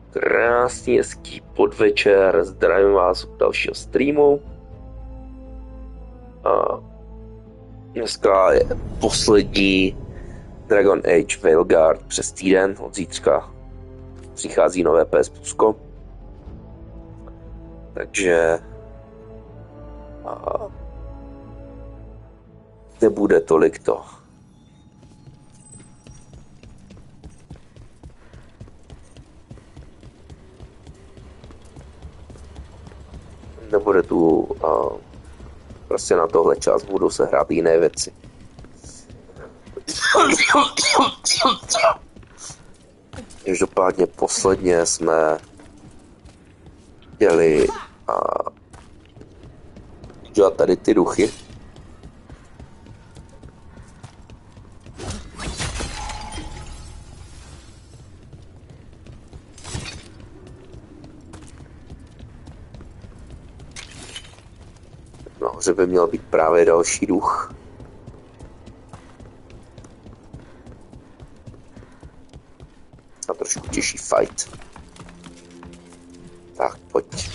Krásný, hezký podvečer, zdravím vás u dalšího streamu. A dneska je poslední Dragon Age Veilguard přes týden, od zítřka přichází nové PS Plusko. Takže nebude tolik to. Nebude tu prostě na tohle čas, budou se hrát jiné věci. Každopádně posledně jsme chtěli dělat tady ty duchy. Nahoře by měl být právě další duch. A trošku těžší fight. Tak, pojď.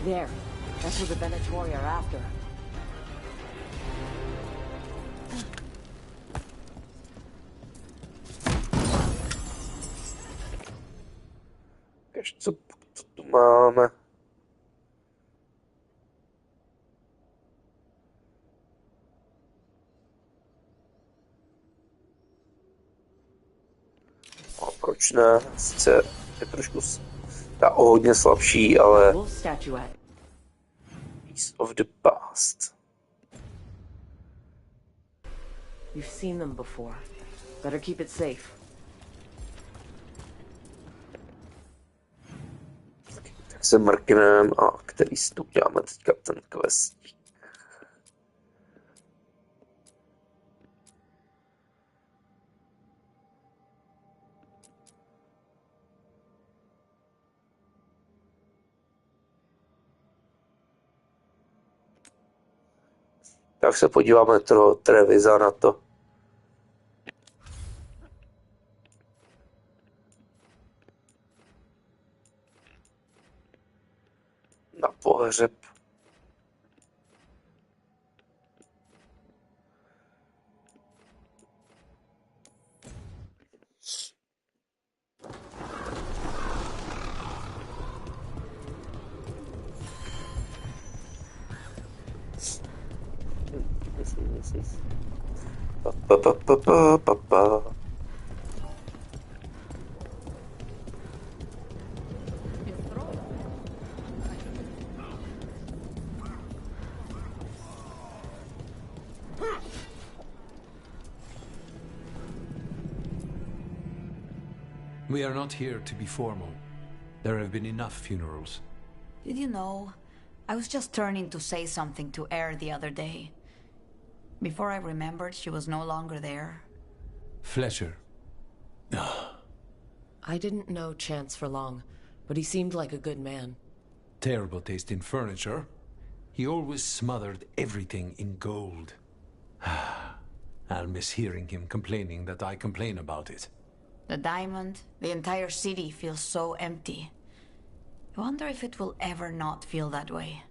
There. That's what the Venatori are after. Co tu máme? A proč ne? Sice je trošku Ta o hodně slabší, ale Wolf statuette. Piece of the past. You've seen them before. Better keep it safe. Tak se mrknem a který si tu uděláme teďka ten quest. Tak se podíváme toho Trevisa na to. Na pohřeb. Pa, pa, pa, pa, pa, pa. We are not here to be formal. There have been enough funerals. Did you know? I was just turning to say something to Air the other day. Before I remembered, she was no longer there. Fletcher. I didn't know Chance for long, but he seemed like a good man. Terrible taste in furniture. He always smothered everything in gold. I'll miss hearing him complaining that I complain about it. The diamond, the entire city feels so empty. I wonder if it will ever not feel that way.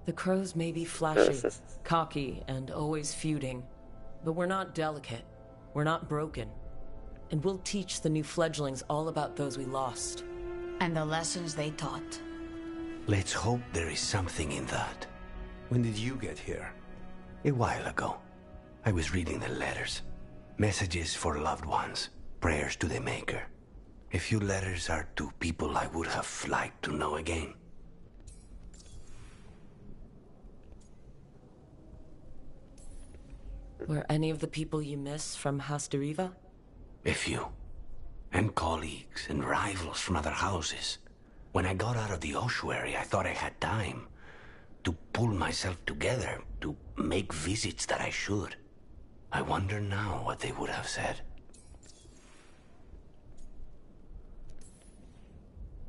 The crows may be flashy, cocky, and always feuding, but we're not delicate. We're not broken. And we'll teach the new fledglings all about those we lost. And the lessons they taught. Let's hope there is something in that. When did you get here? A while ago, I was reading the letters. Messages for loved ones. Prayers to the Maker. A few letters are to people I would have liked to know again. Were any of the people you miss from Hasteriva? A few. And colleagues and rivals from other houses. When I got out of the ossuary, I thought I had time to pull myself together, to make visits that I should. I wonder now what they would have said.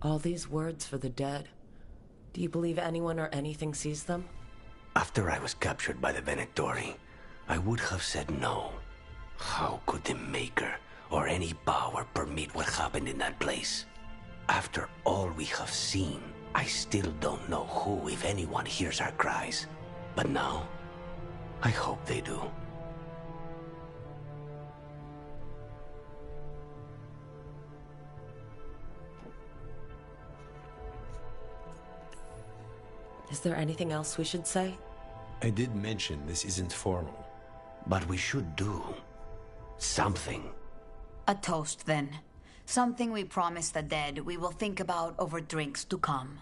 All these words for the dead. Do you believe anyone or anything sees them? After I was captured by the Venectori, I would have said no. How could the Maker or any power permit what happened in that place? After all we have seen, I still don't know who, if anyone, hears our cries. But now, I hope they do. Is there anything else we should say? I did mention this isn't formal. But we should do something. A toast, then. Something we promise the dead we will think about over drinks to come.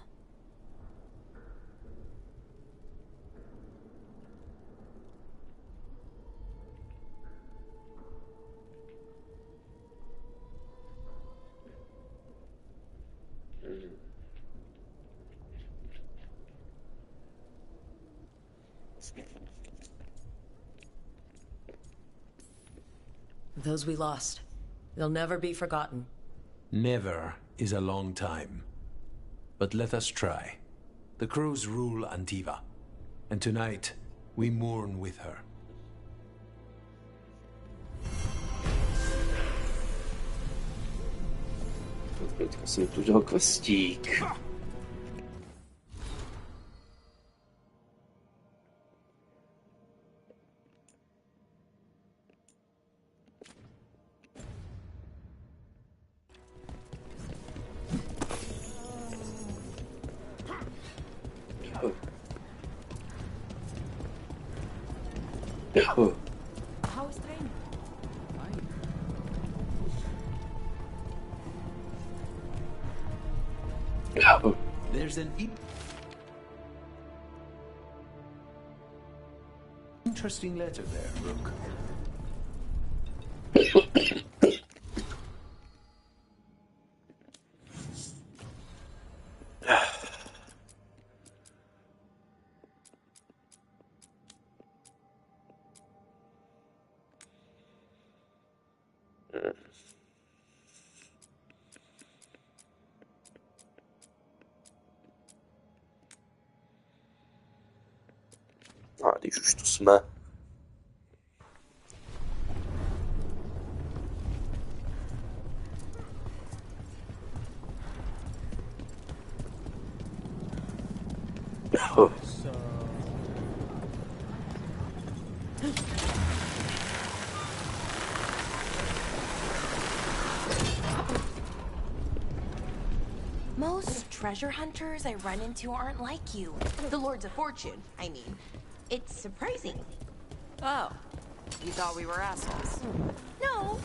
Those we lost. They'll never be forgotten. Never is a long time. But let us try. The crows rule Antiva, and tonight we mourn with her. Teďka jsem tu dal questík. How is training? There's an interesting letter there, Rook. A když už tu jsme. Most treasure hunters I run into aren't like you. The Lords of Fortune, I mean. It's surprising. Oh, you thought we were assholes. No.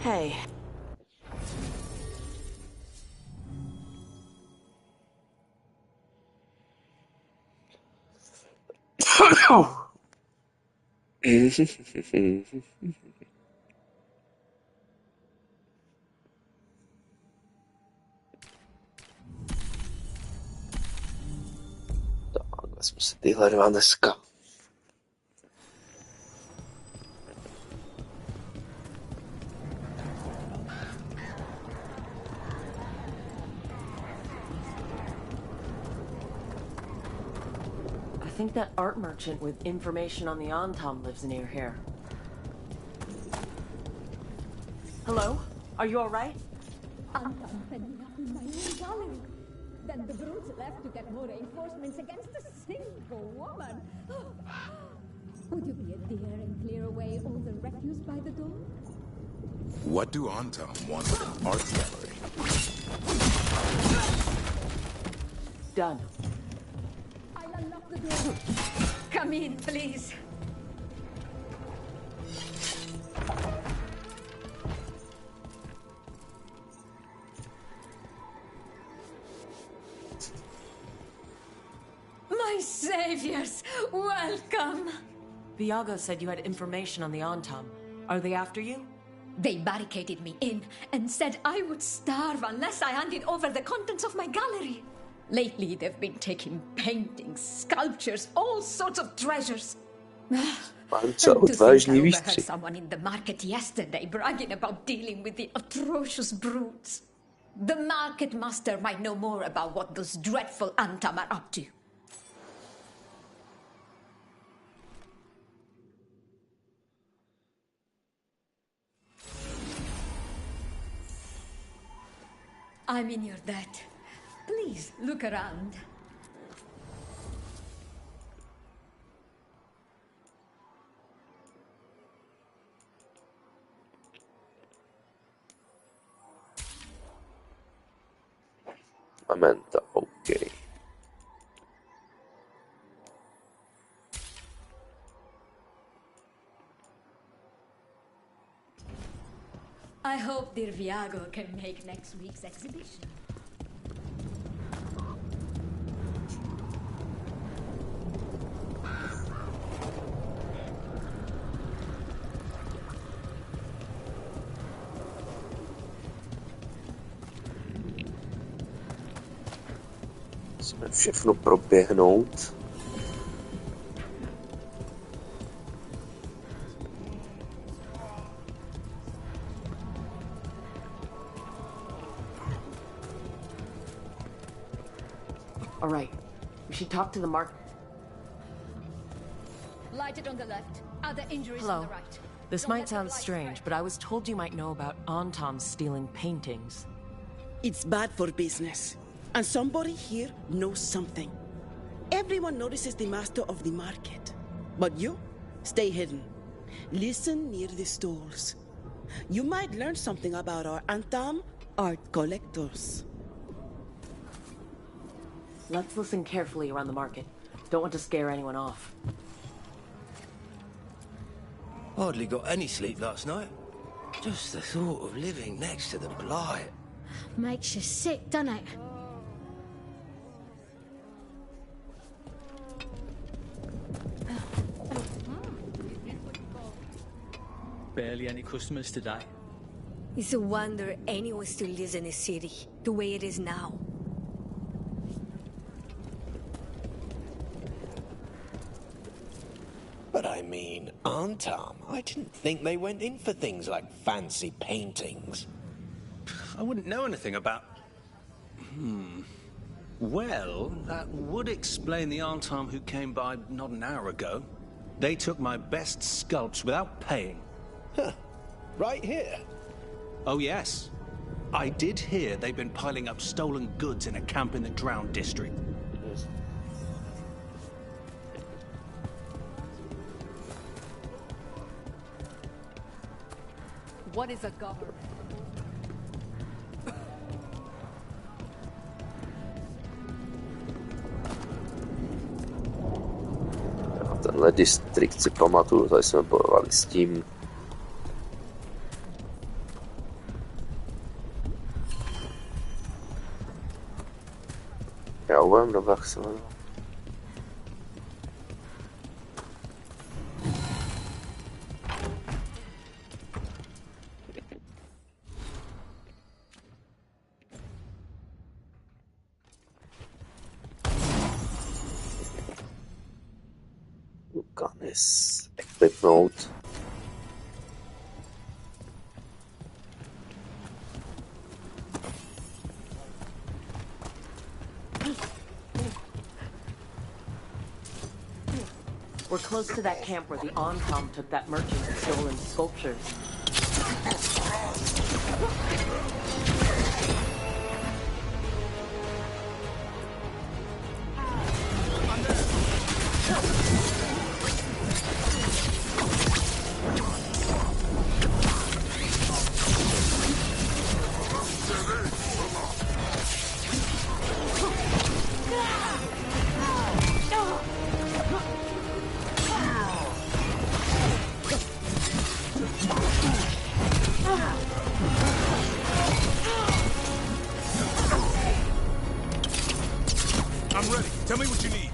Hey. Tak, vezmu si tyhle dva dneska. I think that art merchant with information on the Antom lives near here. Hello? Are you alright? Anton fed me up in my own gallery. Then the brutes left to get more reinforcements against a single woman. Would you be a dear and clear away all the refuse by the door? What do Anton want with an art gallery? Done. I'll unlock the door. Come in, please. My saviors, welcome. Viago said you had information on the Antom. Are they after you? They barricaded me in and said I would starve unless I handed over the contents of my gallery. Lately, they've been taking paintings, sculptures, all sorts of treasures. Co odvážní I výstřih. overheard someone in the market yesterday bragging about dealing with the atrocious brutes. The market master might know more about what those dreadful Antom are up to. I'm in your debt. Please look around. Memento, OK. I hope dear Viago can make next week's exhibition. Musíme všechno proběhnout. All right. We should talk to the mark. Lighted on the left. Other injuries on Hello. the right. This Don't might let the sound light strange, spread. but I was told you might know about Antom stealing paintings. It's bad for business. And somebody here knows something. Everyone notices the master of the market. But you, stay hidden. Listen near the stalls. You might learn something about our Antam art collectors. Let's listen carefully around the market. Don't want to scare anyone off. Hardly got any sleep last night. Just the thought of living next to the blight. Makes you sick, doesn't it? Barely any customers today. It's a wonder anyone still lives in the city, the way it is now. But I mean, Antam, I didn't think they went in for things like fancy paintings. I wouldn't know anything about... Well, that would explain the Antam who came by not an hour ago. They took my best sculpts without paying. Huh. Right here? Oh, yes. I did hear they've been piling up stolen goods in a camp in the Drowned district. What is a government? Tenhle distrikt si pamatuju, tady jsme bojovali s tím. Já uvím, nebo jak se jmenuje. Lukanis, equipnout. We're close to that camp where the Antam took that merchant's stolen sculptures. I'm ready. Tell me what you need.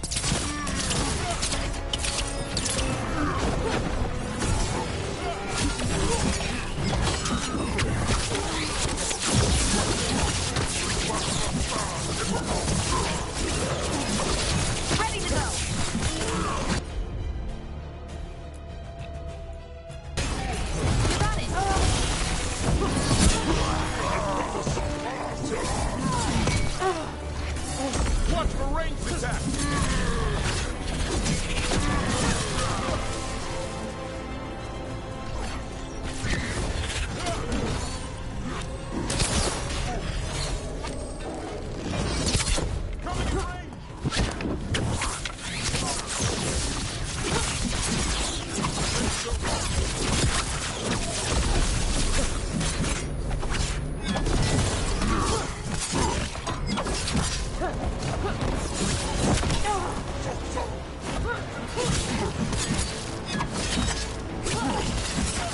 Ready to go. Got it. Watch for ranged attack.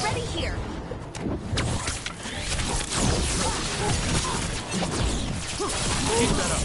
Ready here. Keep that up.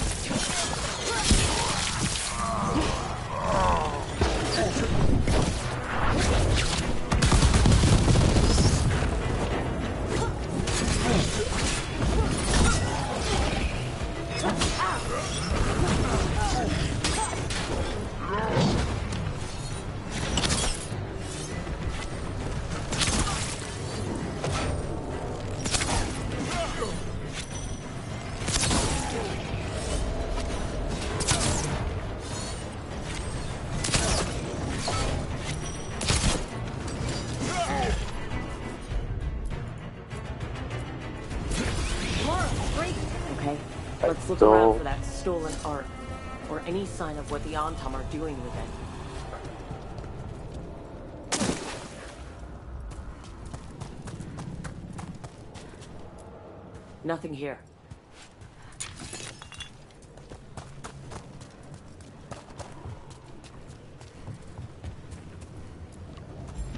look around for that stolen art, or any sign of what the Antam are doing with it. Nothing here.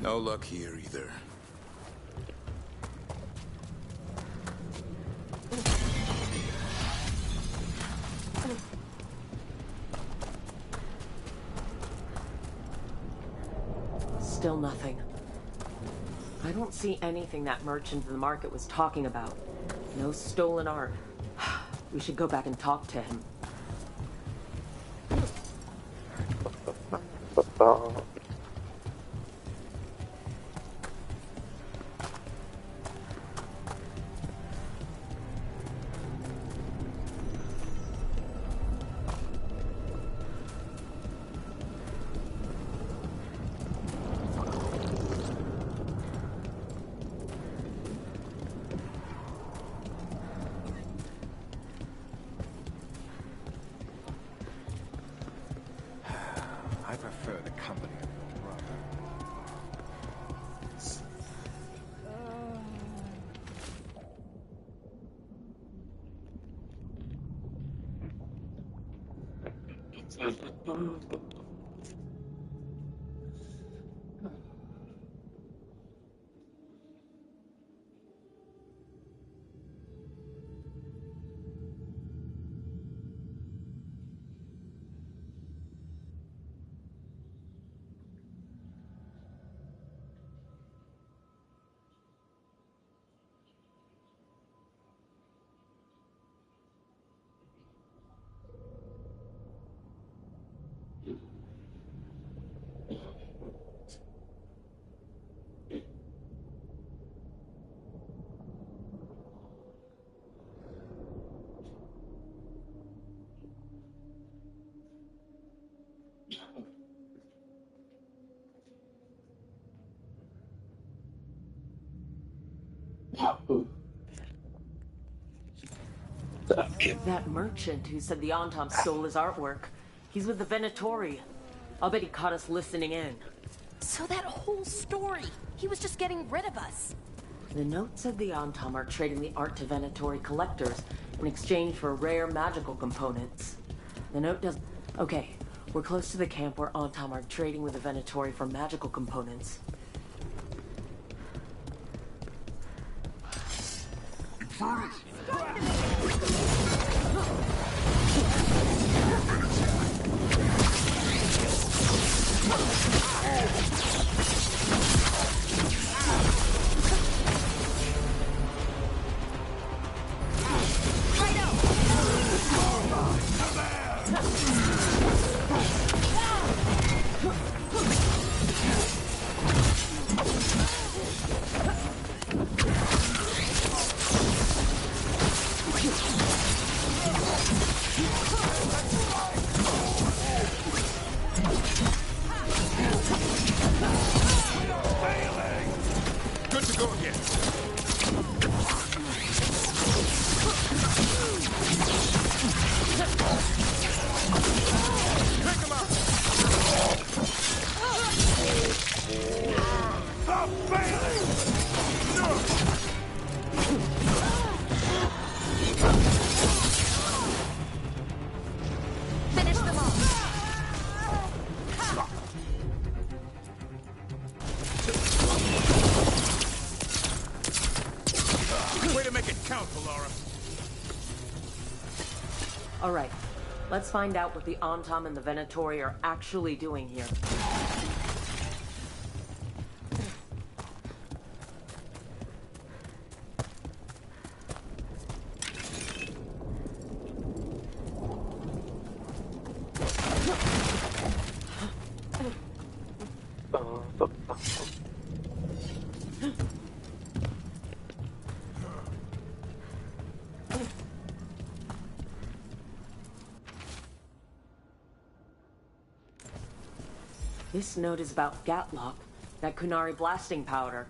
No luck here either. Still nothing. I don't see anything that merchant in the market was talking about. No stolen art. We should go back and talk to him. I prefer the company of your brother. That merchant who said the Antam stole his artwork. He's with the Venatori. I'll bet he caught us listening in. So that whole story, he was just getting rid of us. The note said the Antam are trading the art to Venatori collectors in exchange for rare magical components. The note does... Okay, we're close to the camp where Antam are trading with the Venatori for magical components. Good to go again. Pick him up. Stop failing! No! Finish them off. Way to make it count, Laura. All right, let's find out what the Antam and the Venatori are actually doing here. This note is about Gatlock, that Kunari blasting powder.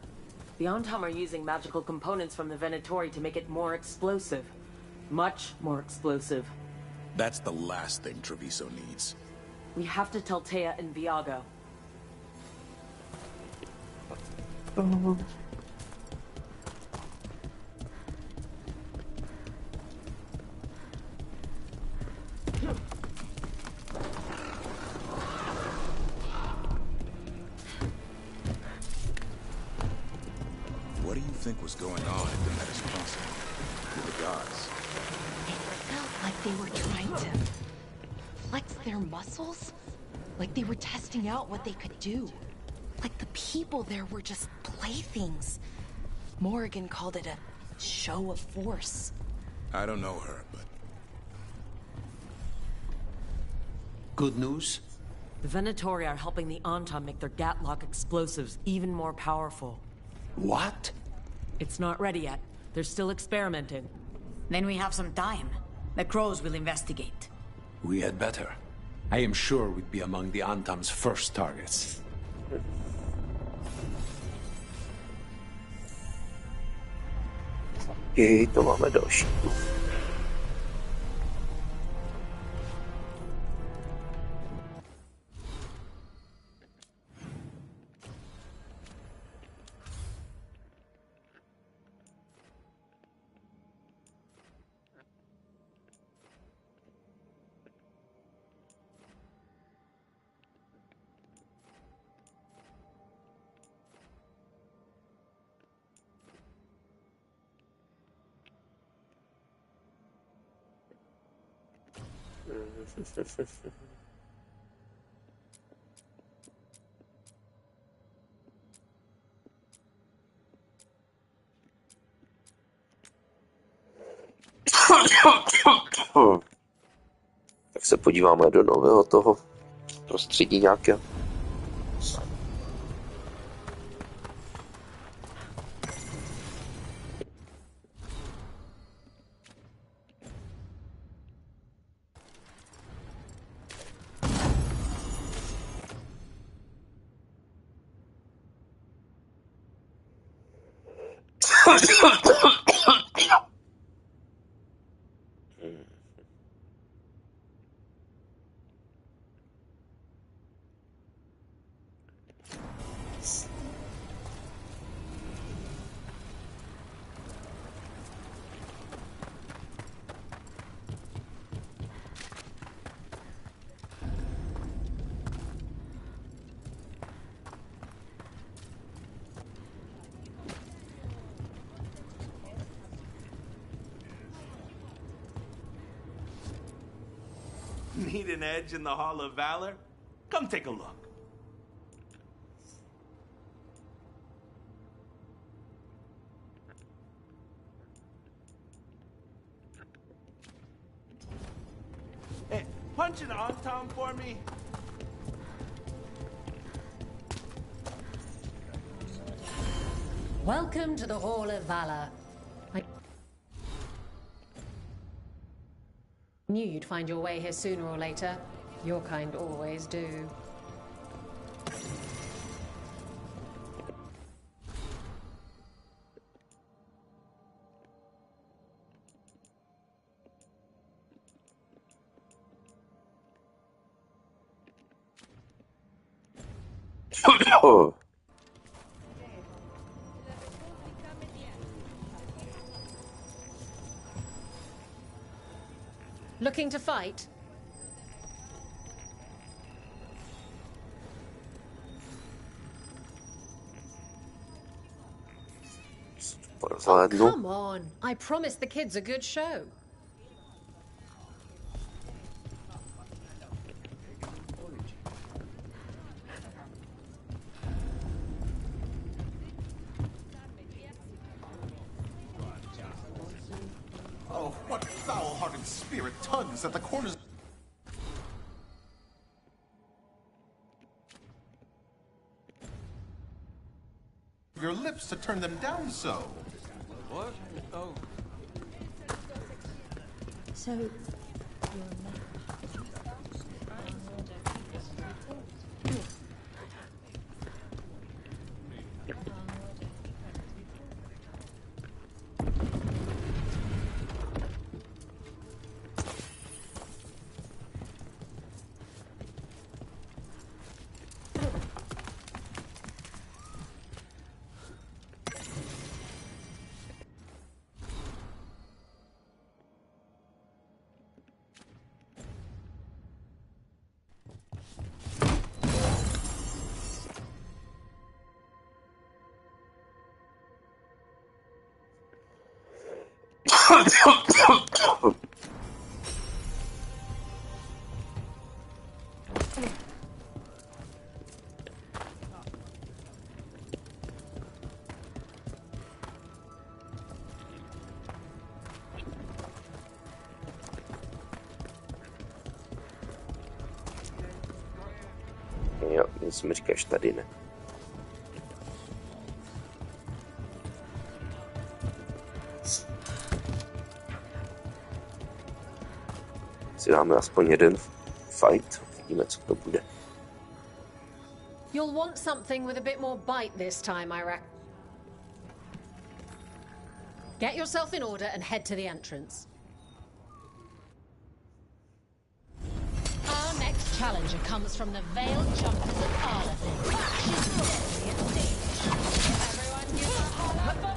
The Antam are using magical components from the Venatori to make it more explosive. Much more explosive. That's the last thing Treviso needs. We have to tell Taya and Viago. What do you think was going on at the Metis Crossing with the gods? It felt like they were trying to flex their muscles. Like they were testing out what they could do. Like the people there were just playthings. Morrigan called it a show of force. I don't know her, but... Good news? The Venatori are helping the Antam make their Gatlock explosives even more powerful. What? It's not ready yet. They're still experimenting. Then we have some time. The Crows will investigate. We had better. I am sure we'd be among the Antam's first targets. Jej, to máme další. Tak se podíváme do nového toho prostředí nějakého. Need an edge in the Hall of Valor? Come take a look. Hey, punch an Antom for me. Welcome to the Hall of Valor. I knew you'd find your way here sooner or later. Your kind always do. Oh. Looking to fight? Oh, come on. I promised the kids a good show. Oh, what foul-hearted spirit tugs at the corners of your lips to turn them down so? What? Oh. So, Jo, nic mi říkáš tady, ne? Si dáme aspoň jeden fight, vidíme, co to bude. You'll want something with a bit more bite this time, I reckon. Get yourself in order and head to the entrance. Our next challenger comes from the Veiled Jumpers of Arlathan. She's deadly and dangerous. Everyone give a holler for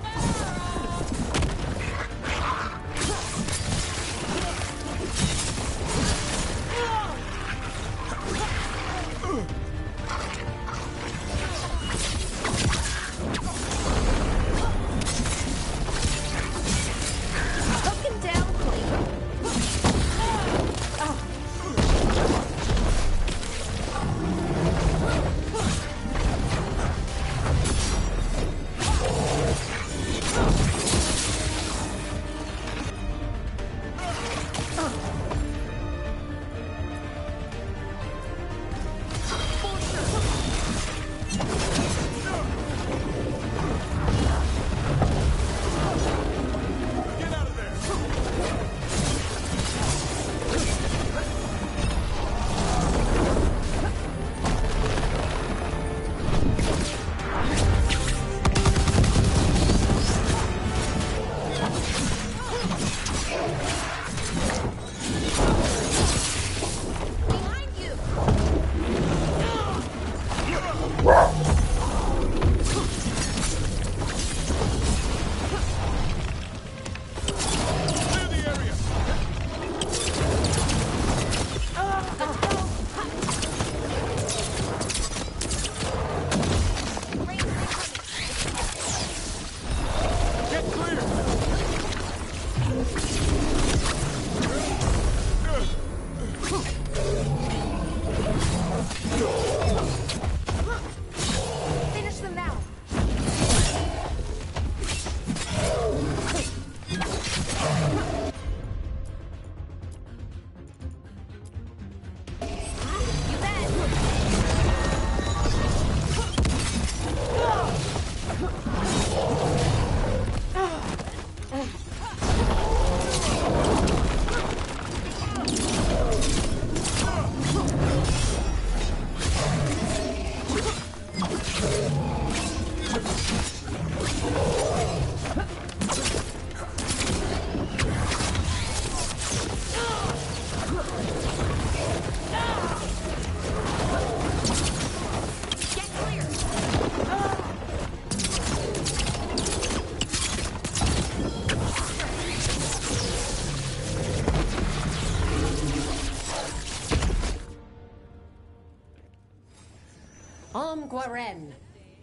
Guaren.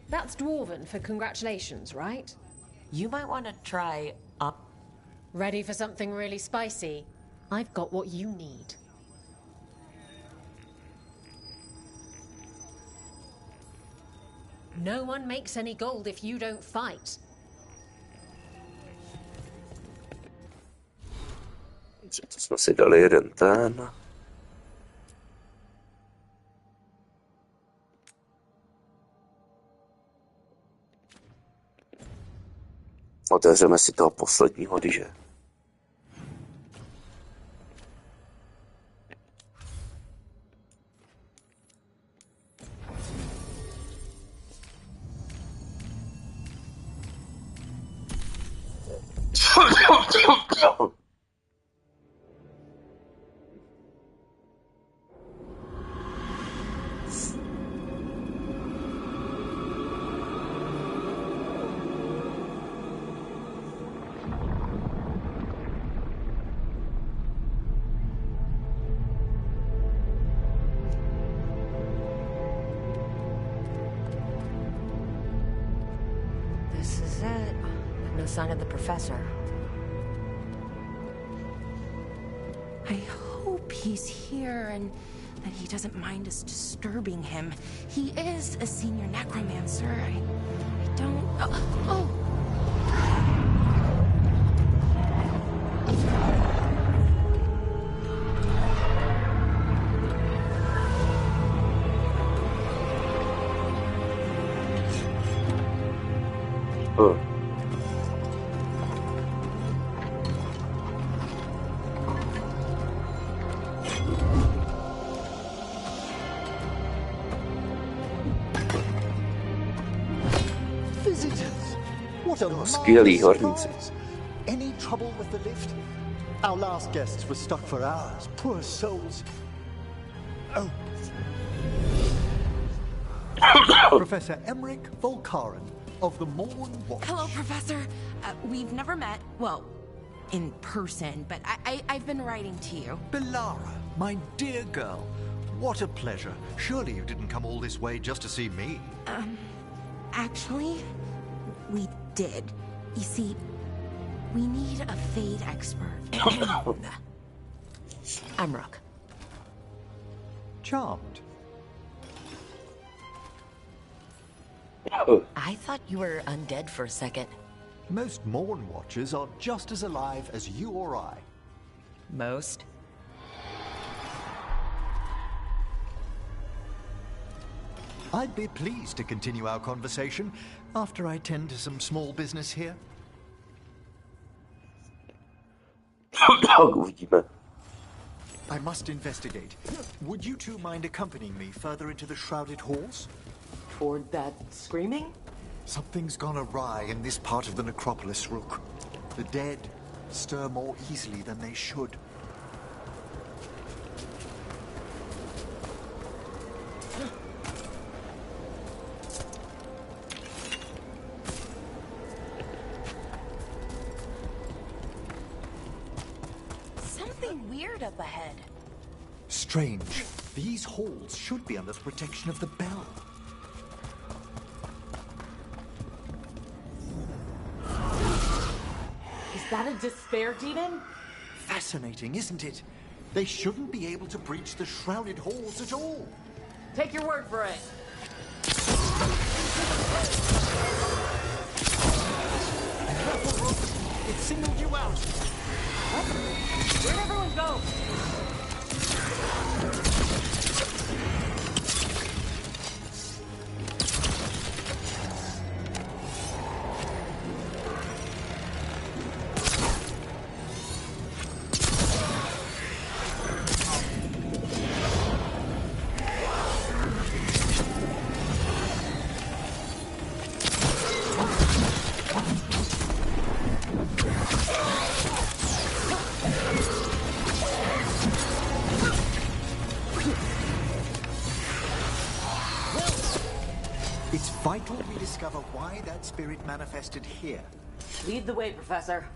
That's Dwarven for congratulations, right? You might want to try up. Ready for something really spicy? I've got what you need. No one makes any gold if you don't fight. To jsme si dali jeden ten. Otevřeme si toho posledního, když This is it. No sign of the professor. I hope he's here and that he doesn't mind us disturbing him. He is a senior necromancer. I don't... Oh! Visitors! What a Skvělí horníci. Any trouble with the lift? Our last guests were stuck for hours. Poor souls. Oh. Professor Emmerich Volkaren of the Morn Watch. Hello, Professor. We've never met, well, in person, but I've been writing to you. Belara, my dear girl. What a pleasure. Surely you didn't come all this way just to see me. Actually, we did. You see, we need a Fade expert. I'm Rook. Charmed. I thought you were undead for a second. Most Morn Watchers are just as alive as you or I. Most? I'd be pleased to continue our conversation after I tend to some small business here. I must investigate. Would you two mind accompanying me further into the shrouded halls? Toward that screaming? Something's gone awry in this part of the necropolis, Rook. The dead stir more easily than they should. Something weird up ahead. Strange. These halls should be under the protection of the bell. Is that a despair demon? Fascinating, isn't it? They shouldn't be able to breach the shrouded halls at all. Take your word for it. It singled you out. What? Where'd everyone go? It's vital we discover why that spirit manifested here. Lead the way, Professor.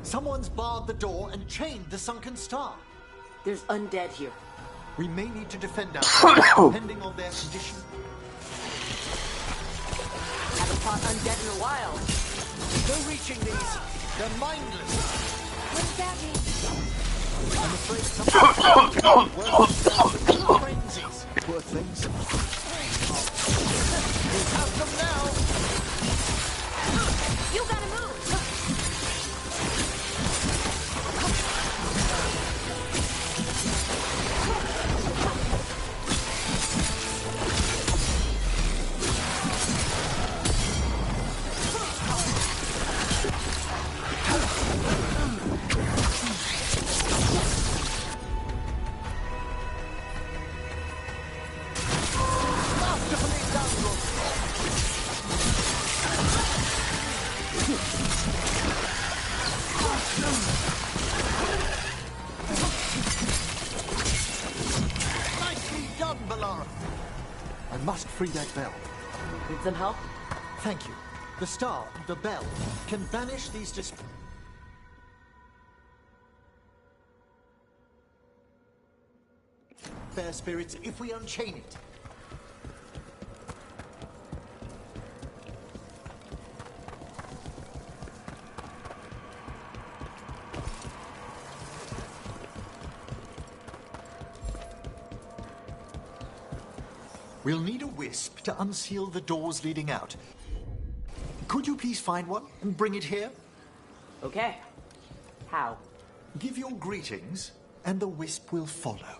Someone's barred the door and chained the sunken star. There's undead here. We may need to defend ourselves, depending on their condition. Haven't fought undead in a while. No reaching these. They're mindless. What does that mean? I'm afraid some frenzies. Poor things. We have them now. You gotta move! must free that bell. Need some help? Thank you. The star, the bell, can banish these fair spirits if we unchain it. We'll need a wisp to unseal the doors leading out. Could you please find one and bring it here? Okay. How? Give your greetings, and the wisp will follow.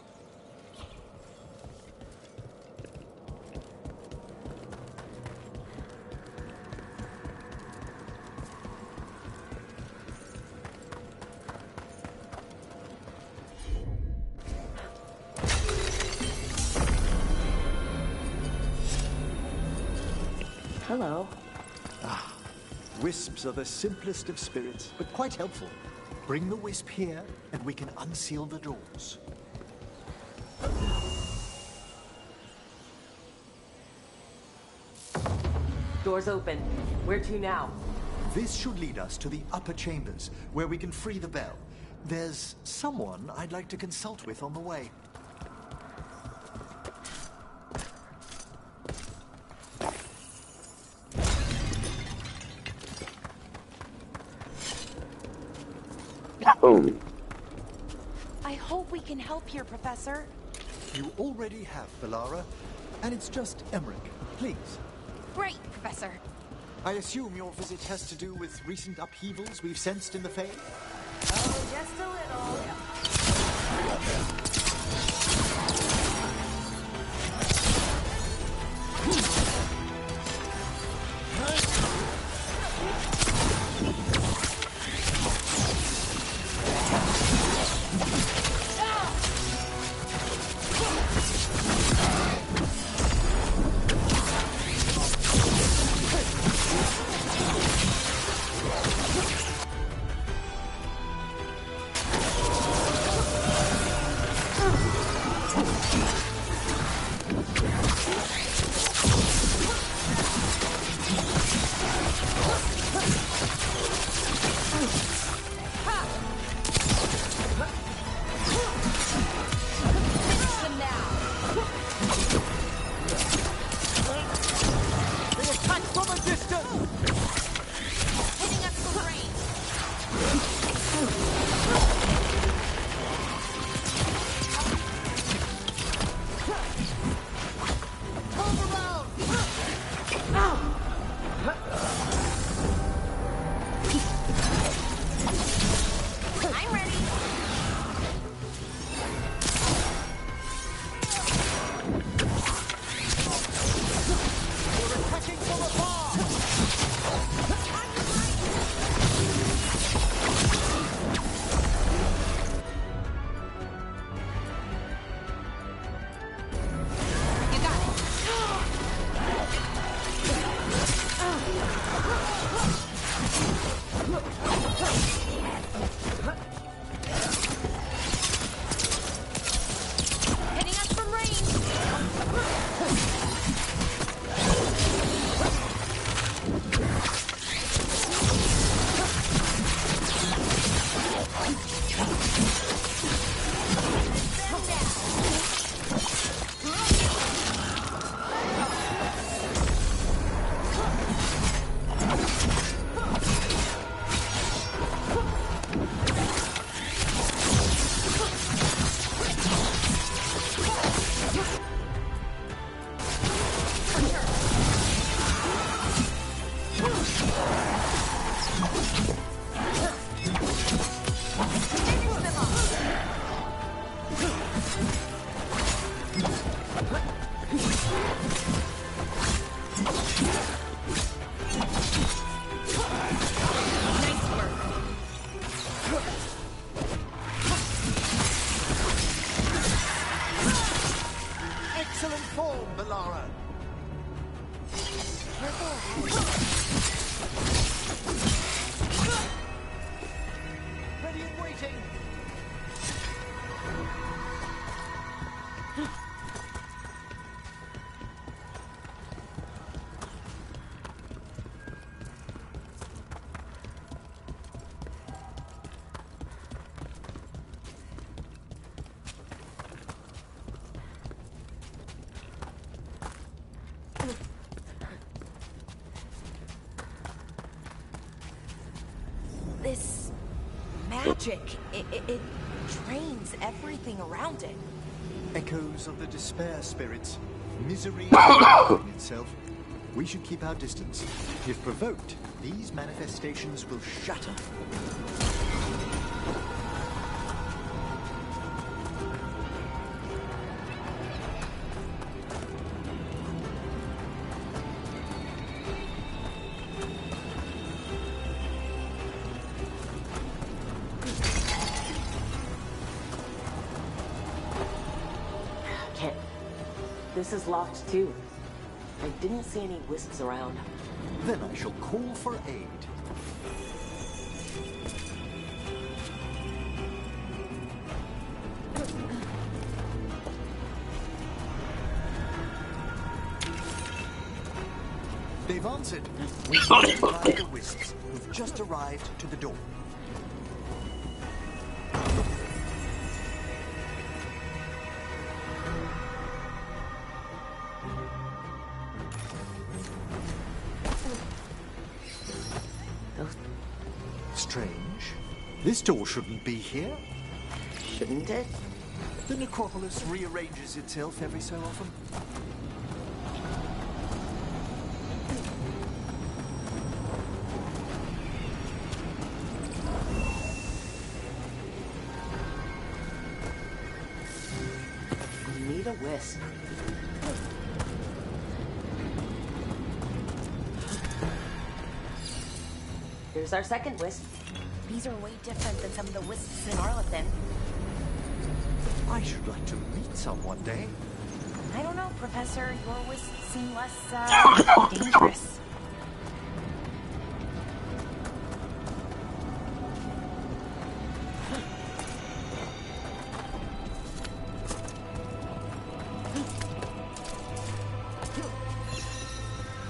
Hello. Ah, wisps are the simplest of spirits, but quite helpful. Bring the wisp here, and we can unseal the doors. Doors open. Where to now? This should lead us to the upper chambers, where we can free the bell. There's someone I'd like to consult with on the way. I hope we can help here, Professor. You already have, Bellara, and it's just Emmerich. Please. Great, Professor. I assume your visit has to do with recent upheavals we've sensed in the Fae? Oh, just a little. this magic. It drains everything around it. Echoes of the despair spirits. Misery in itself. We should keep our distance. If provoked, these manifestations will shatter. This is locked too. I didn't see any wisps around. Then I shall call for aid. They've answered. We've notified the wisps who've just arrived to the door. Strange. This door shouldn't be here. Shouldn't it? The necropolis rearranges itself every so often. We need a wisp. Here's our second wisp. These are way different than some of the wisps in Arlethan. I should like to meet some one day. I don't know, Professor. Your wisps seem less, dangerous.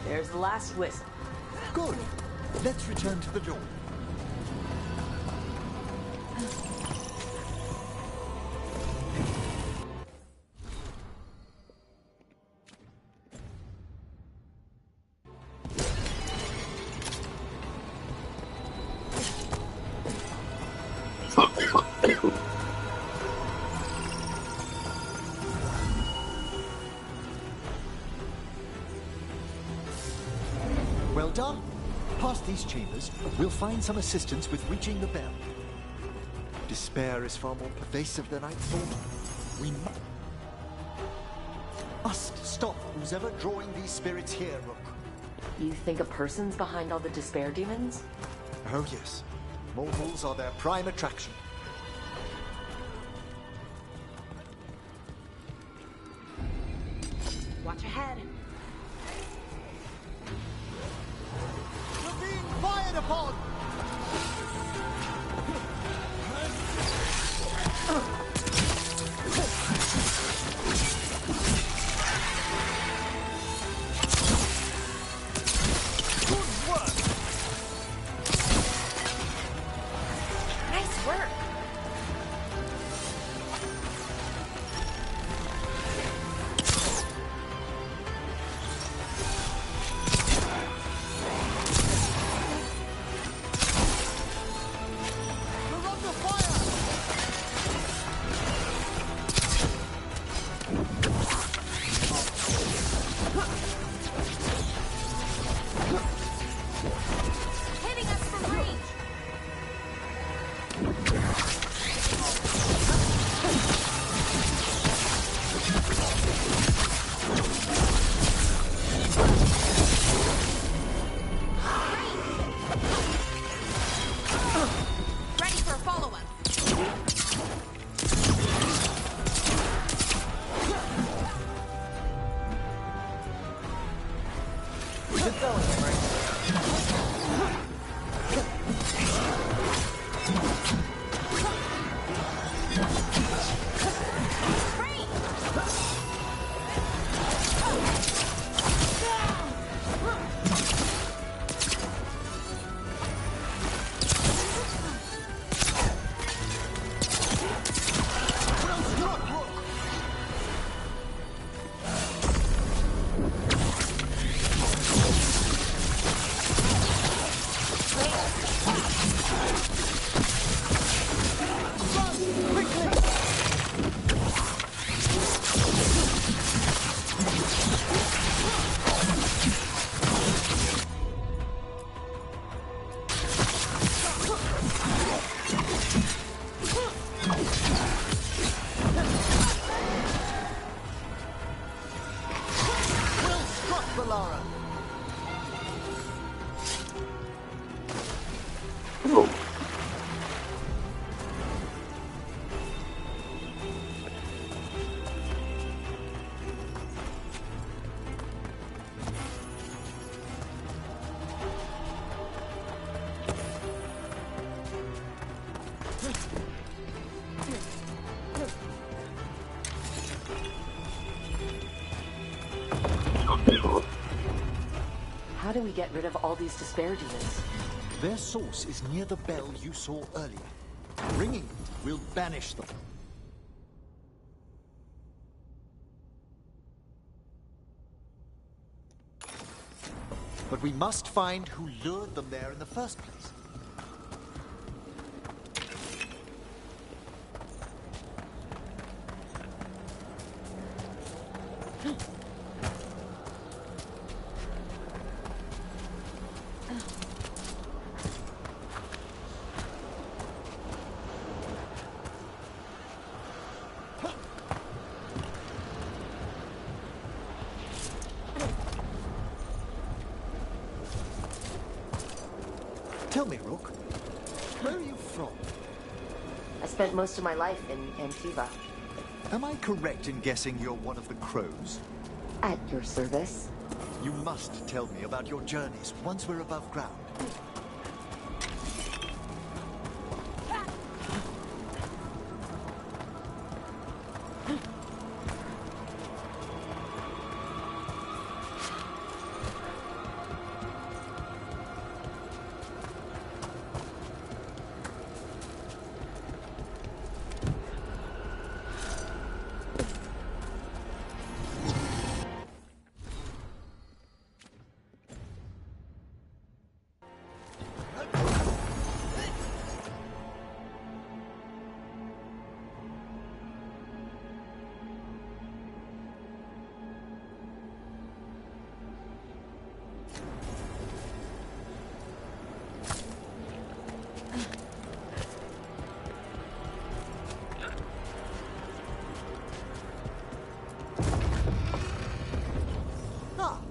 There's the last wisp. Good. Let's return to the door. Well done. Past these chambers, we'll find some assistance with reaching the bell. Despair is far more pervasive than I thought. We must stop who's ever drawing these spirits here, Rook. You think a person's behind all the despair demons? Oh yes. Mortals are their prime attraction. Watch ahead. We're being fired upon! Good work! Nice work. We're under fire! Hitting us from range. Ready for a follow-up. Good going, Frank. do we get rid of all these despair demons? Their source is near the bell you saw earlier. Ringing it will banish them. But we must find who lured them there in the first place. Tell me, Rook, where are you from? I spent most of my life in Antiva. Am I correct in guessing you're one of the crows? At your service. You must tell me about your journeys once we're above ground.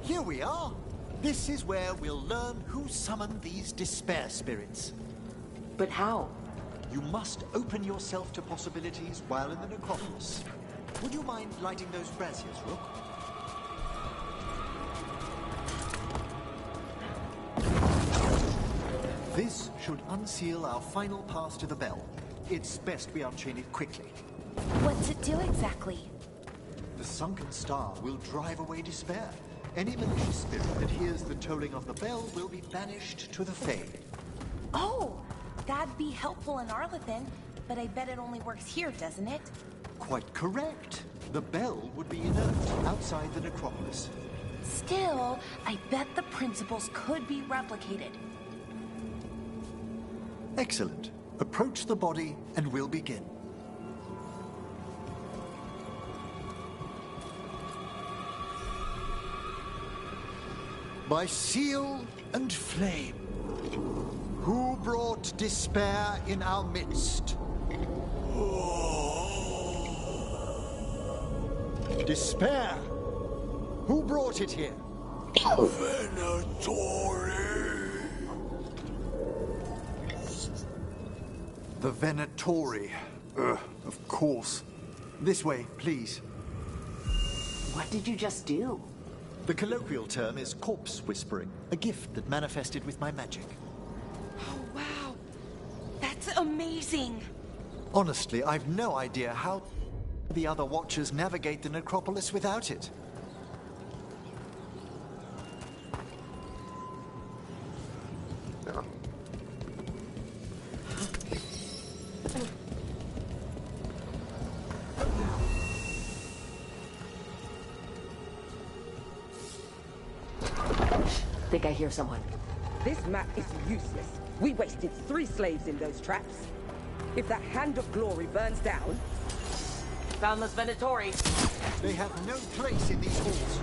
Here we are. This is where we'll learn who summoned these despair spirits. But how? You must open yourself to possibilities while in the necropolis. Would you mind lighting those braziers, Rook? This should unseal our final path to the bell. It's best we unchain it quickly. What's it do exactly? The sunken star will drive away despair. Any malicious spirit that hears the tolling of the bell will be banished to the Fade. Oh, that'd be helpful in Arlethan, but I bet it only works here, doesn't it? Quite correct. The bell would be inert outside the necropolis. Still, I bet the principles could be replicated. Excellent. Approach the body and we'll begin. By seal and flame, who brought despair in our midst? Despair? Who brought it here? The Venatori. Of course. This way, please. What did you just do? The colloquial term is corpse whispering, a gift that manifested with my magic. Oh, wow. That's amazing. Honestly, I've no idea how the other Watchers navigate the necropolis without it. No. Think I hear someone. This map is useless. We wasted 3 slaves in those traps. If that Hand of Glory burns down... Found those Venatori. They have no place in these halls.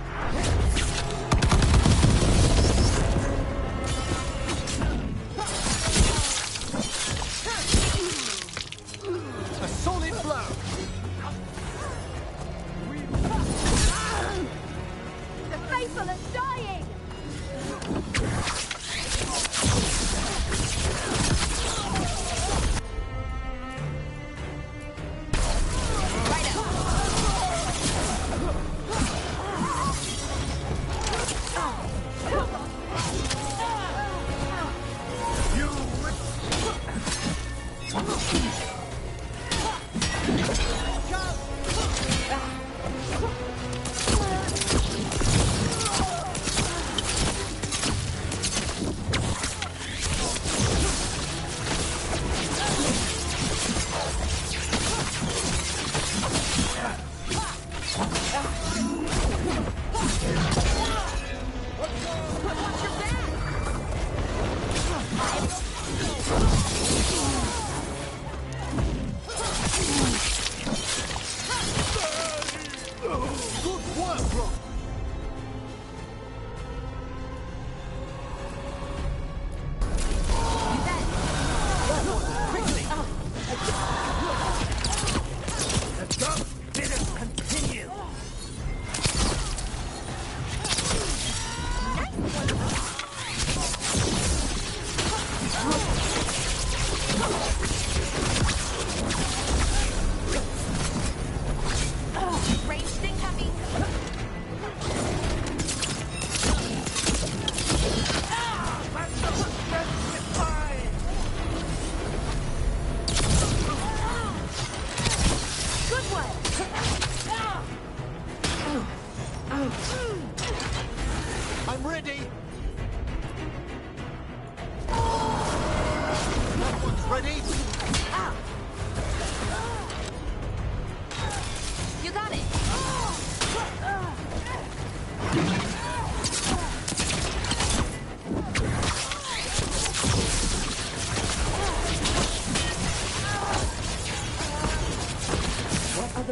A solid blow. The faithful are dying!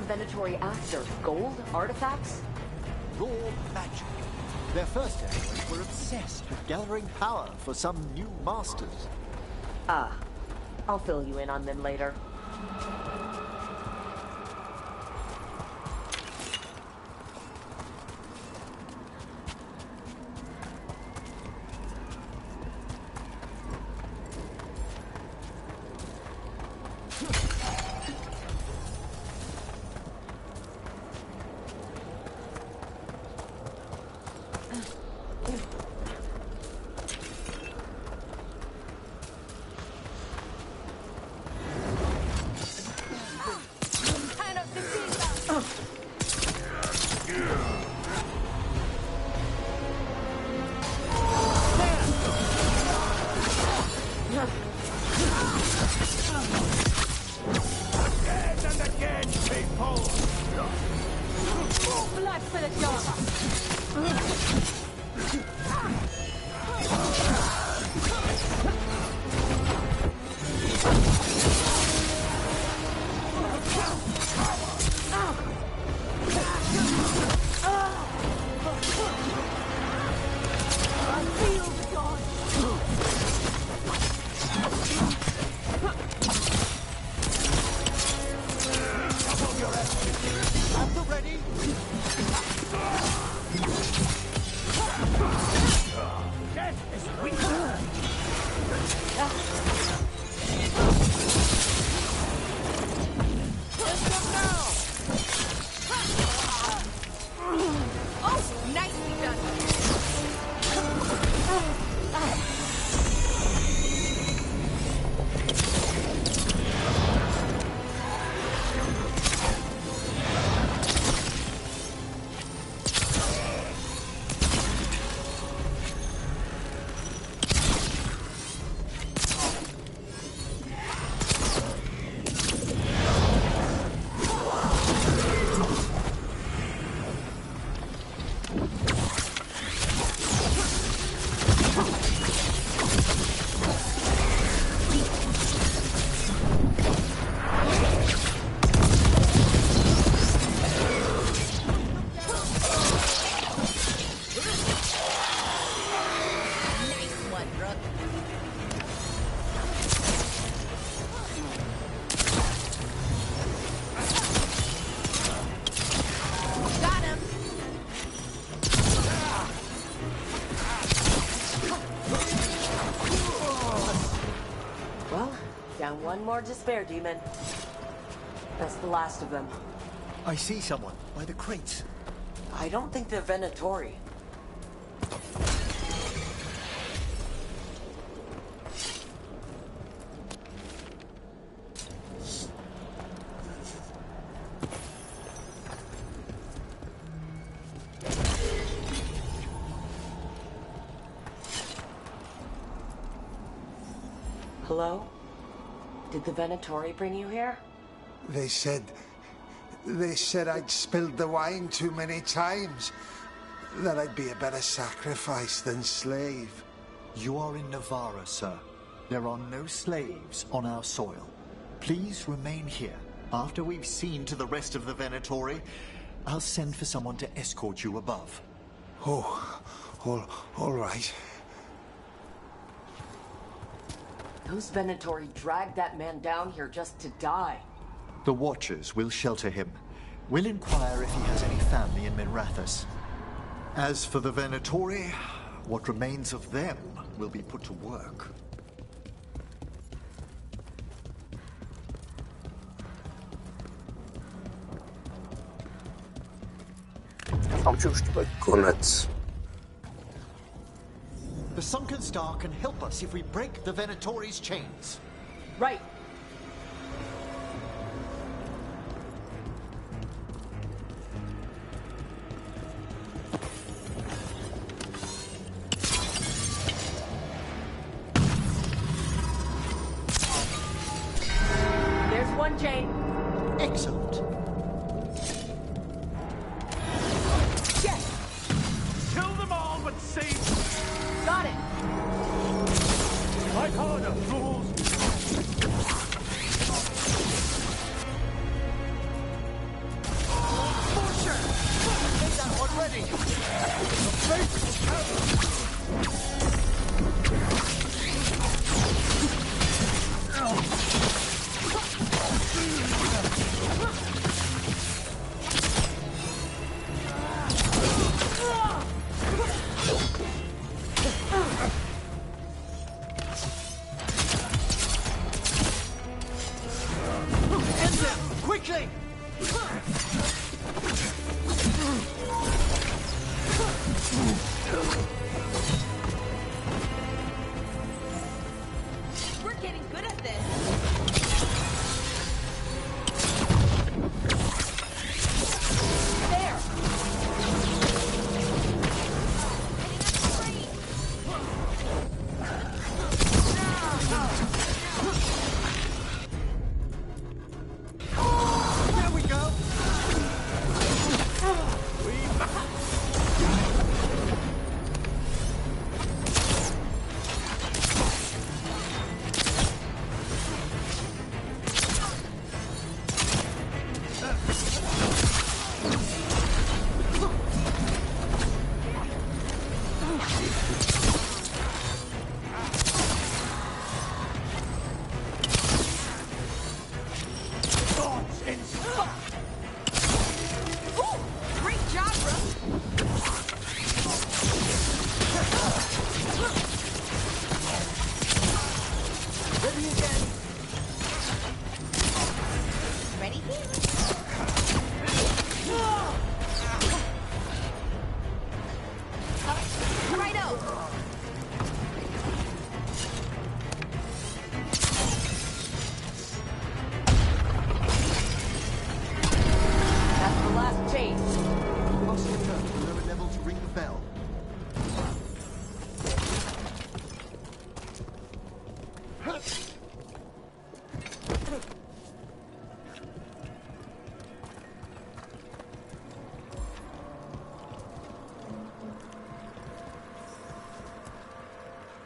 Venatori after? Gold? Artifacts? Raw magic. Their first enemies were obsessed with gathering power for some new masters. Ah, I'll fill you in on them later. One more despair demon. That's the last of them. I see someone by the crates. I don't think they're Venatori. Hello? Did the Venatori bring you here? They said I'd spilled the wine too many times. That I'd be a better sacrifice than slave. You are in Navarra, sir. There are no slaves on our soil. Please remain here. After we've seen to the rest of the Venatori, I'll send for someone to escort you above. Oh, all right. Those Venatori dragged that man down here just to die. The Watchers will shelter him. We'll inquire if he has any family in Minrathous. As for the Venatori, what remains of them will be put to work. The Sunken Star can help us if we break the Venatori's chains. Right. There's one chain. Excellent. Yes! Kill them all, but save... Got it! Fight harder, fools! Quickly! We're getting good at this. There. There we go! Great job, bro. Ready again! Ready? Righto. That's the last chain. Poslední, remember Neville to ring the bell.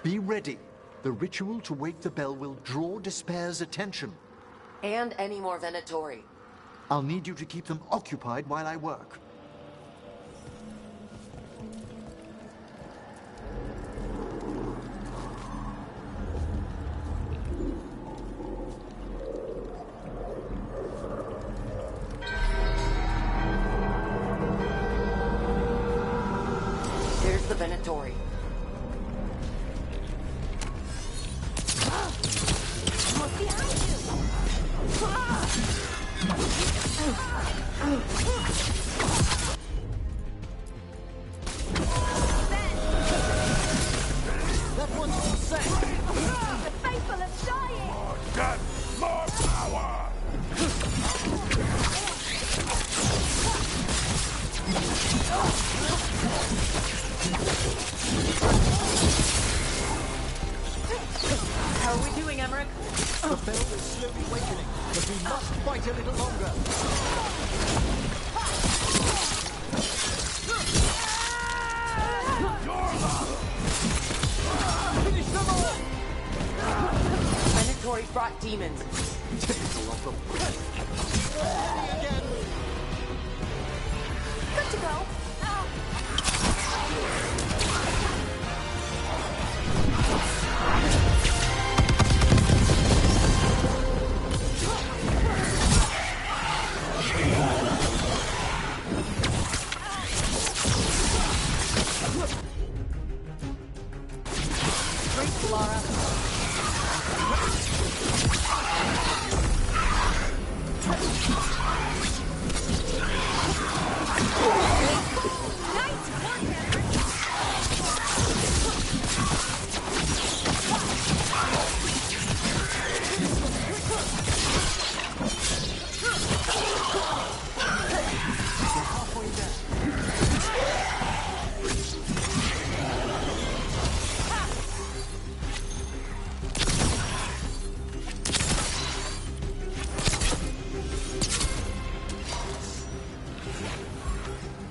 Be ready. The ritual to wake the bell will draw Despair's attention. And any more Venatori. I'll need you to keep them occupied while I work. Here's the Venatori. Look behind That one's all set! The faithful are dying! More death, more power! How are we doing, Emmerich? The bell is slowly awakening, but we must fight a little longer. Finish them all! Venatori brought demons. Typical of them. Ready again! Good to go. Great, Laura.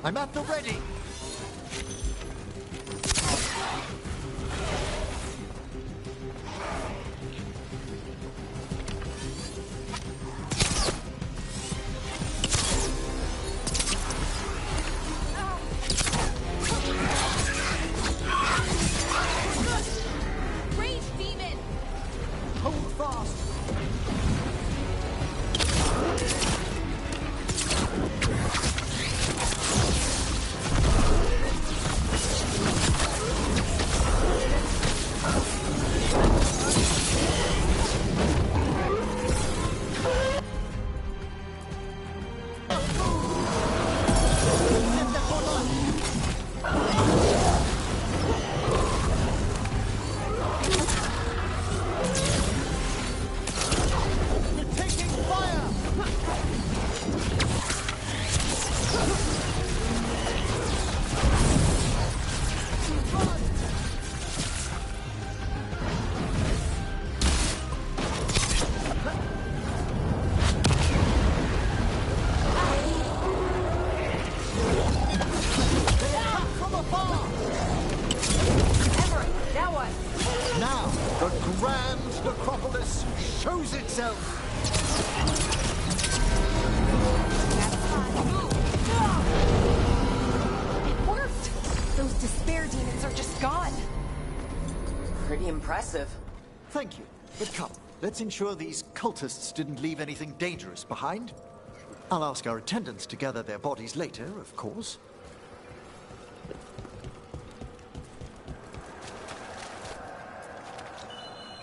I'm at the ready! Rage demon. Hold fast! impressive. Thank you. But come, let's ensure these cultists didn't leave anything dangerous behind. I'll ask our attendants to gather their bodies later, of course.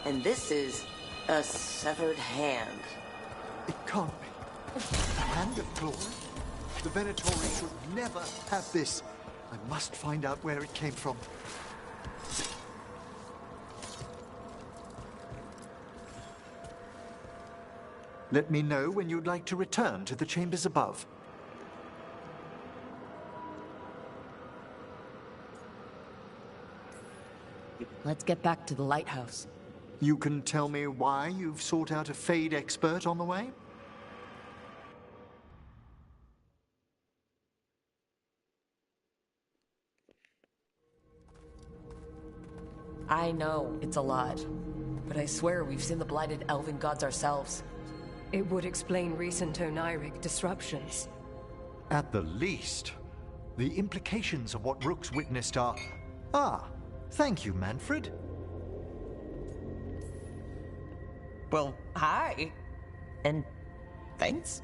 And this is a severed hand. It can't be. A hand of glory? The Venatori should never have this. I must find out where it came from. Let me know when you'd like to return to the chambers above. Let's get back to the lighthouse. You can tell me why you've sought out a Fade expert on the way? I know it's a lot, but I swear we've seen the blighted elven gods ourselves. It would explain recent Oniric disruptions. At the least. The implications of what Rook's witnessed are... Ah, thank you, Manfred. Well, hi. And thanks.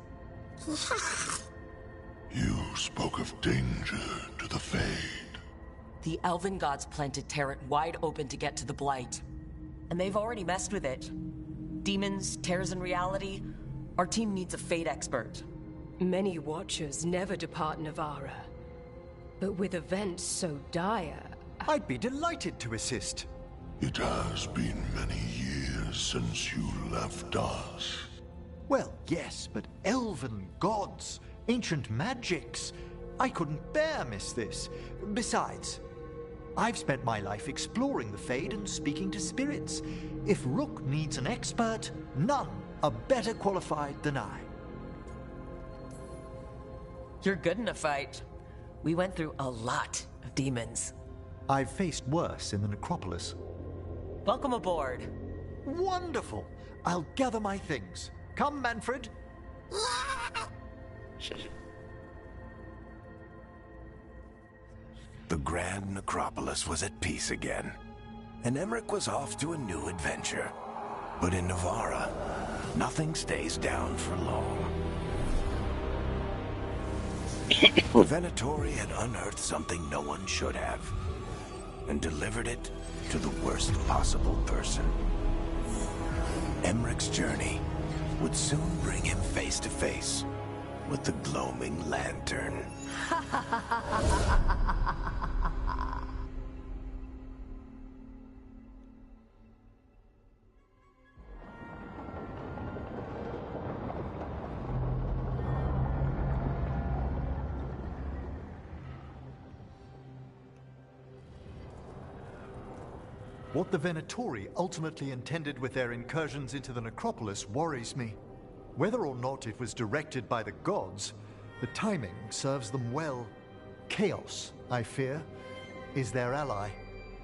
You spoke of danger to the Fade. The elven gods planted Territ wide open to get to the blight. And they've already messed with it. Demons, tears in reality. Our team needs a Fade expert. Many Watchers never depart Navara. But with events so dire... I'd be delighted to assist. It has been many years since you left us. Well, yes, but elven gods, ancient magics. I couldn't bear miss this. Besides, I've spent my life exploring the Fade and speaking to spirits. If Rook needs an expert, none are better qualified than I. You're good in a fight. We went through a lot of demons. I've faced worse in the necropolis. Welcome aboard. Wonderful. I'll gather my things. Come, Manfred. The Grand Necropolis was at peace again, and Emmerich was off to a new adventure. But in Navara, nothing stays down for long. The Venatori had unearthed something no one should have, and delivered it to the worst possible person. Emmerich's journey would soon bring him face to face with the gloaming lantern. What the Venatori ultimately intended with their incursions into the necropolis worries me. Whether or not it was directed by the gods, the timing serves them well. Chaos, I fear, is their ally.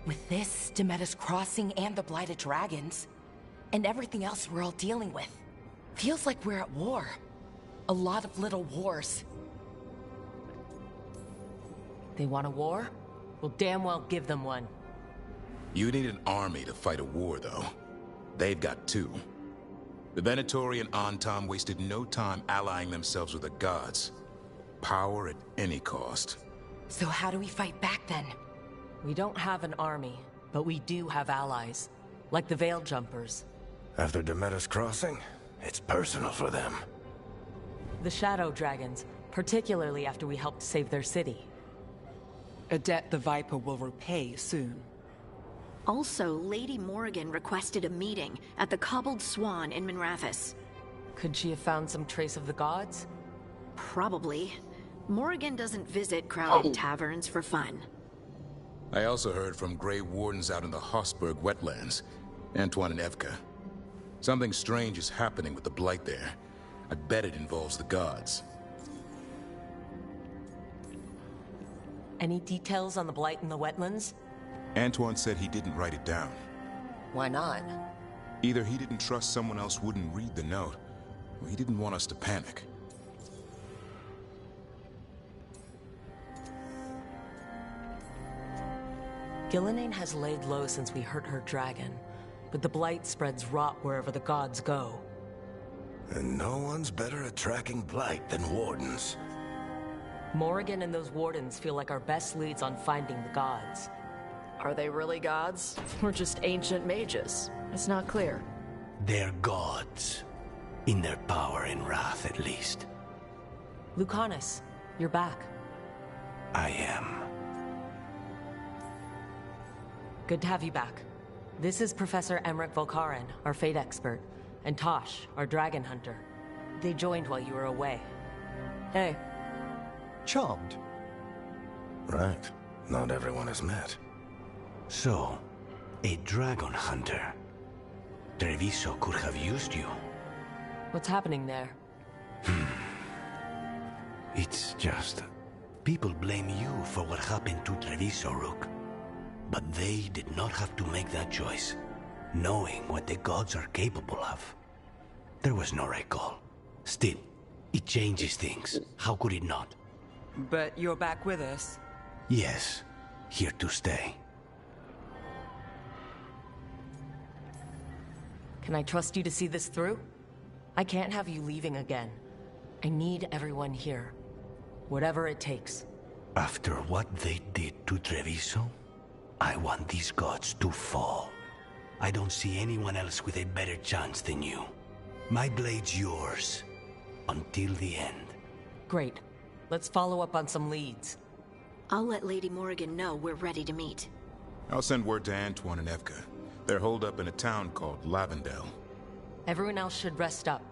With this, Demeter's Crossing and the Blighted Dragons, and everything else we're all dealing with, feels like we're at war. A lot of little wars. They want a war? We'll damn well give them one. You need an army to fight a war, though. They've got two. The Venatori and Antom wasted no time allying themselves with the gods. Power at any cost. So how do we fight back then? We don't have an army, but we do have allies. Like the Veil Jumpers. After Demeter's Crossing, it's personal for them. The Shadow Dragons, particularly after we helped save their city. A debt the Viper will repay soon. Also, Lady Morrigan requested a meeting at the Cobbled Swan in Minrathous. Could she have found some trace of the gods? Probably. Morrigan doesn't visit crowded taverns for fun. I also heard from Grey Wardens out in the Hossberg wetlands, Antoine and Evka. Something strange is happening with the Blight there. I bet it involves the gods. Any details on the Blight in the wetlands? Antoine said he didn't write it down. Why not? Either he didn't trust someone else wouldn't read the note, or he didn't want us to panic. Gillenane has laid low since we hurt her dragon, but the blight spreads rot wherever the gods go. And no one's better at tracking blight than wardens. Morrigan and those wardens feel like our best leads on finding the gods. Are they really gods? Or just ancient mages? It's not clear. They're gods. In their power and wrath, at least. Lucanus, you're back. I am. Good to have you back. This is Professor Emmerich Volkaren, our fate expert, and Tosh, our dragon hunter. They joined while you were away. Hey. Charmed. Right. Not everyone has met. So, a dragon hunter. Treviso could have used you. What's happening there? It's just... people blame you for what happened to Treviso, Rook. But they did not have to make that choice, knowing what the gods are capable of. There was no recall. Still, it changes things. How could it not? But you're back with us? Yes, here to stay. Can I trust you to see this through? I can't have you leaving again. I need everyone here. Whatever it takes. After what they did to Treviso, I want these gods to fall. I don't see anyone else with a better chance than you. My blade's yours. Until the end. Great. Let's follow up on some leads. I'll let Lady Morrigan know we're ready to meet. I'll send word to Antoine and Evka. They're holed up in a town called Lavendel. Everyone else should rest up.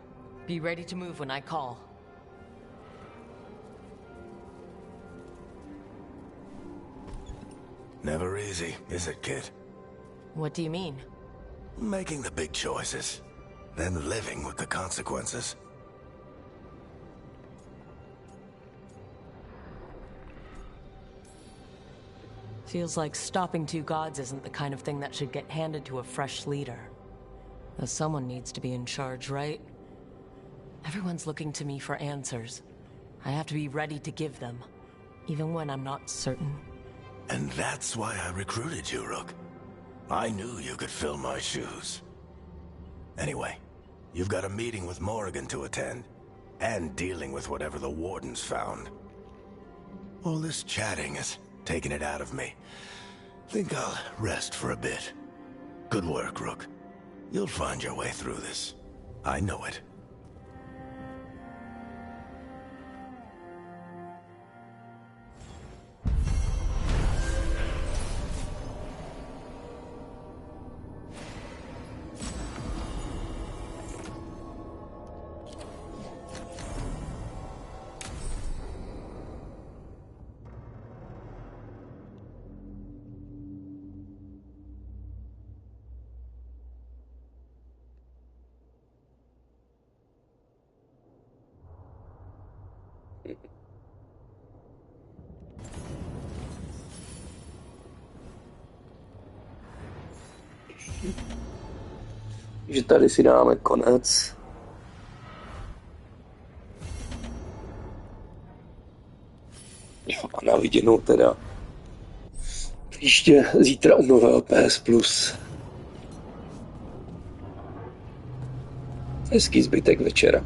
Be ready to move when I call. Never easy, is it, kid? What do you mean? Making the big choices, then living with the consequences. Feels like stopping two gods isn't the kind of thing that should get handed to a fresh leader. Though someone needs to be in charge, right? Everyone's looking to me for answers. I have to be ready to give them, even when I'm not certain. And that's why I recruited you, Rook. I knew you could fill my shoes. Anyway, you've got a meeting with Morrigan to attend, and dealing with whatever the Wardens found. All this chatting is taking it out of me. Think I'll rest for a bit. Good work, Rook. You'll find your way through this. I know it. Že tady si dáme konec. Jo, a na viděnou teda příště zítra u nového PS Plus. Hezký zbytek večera.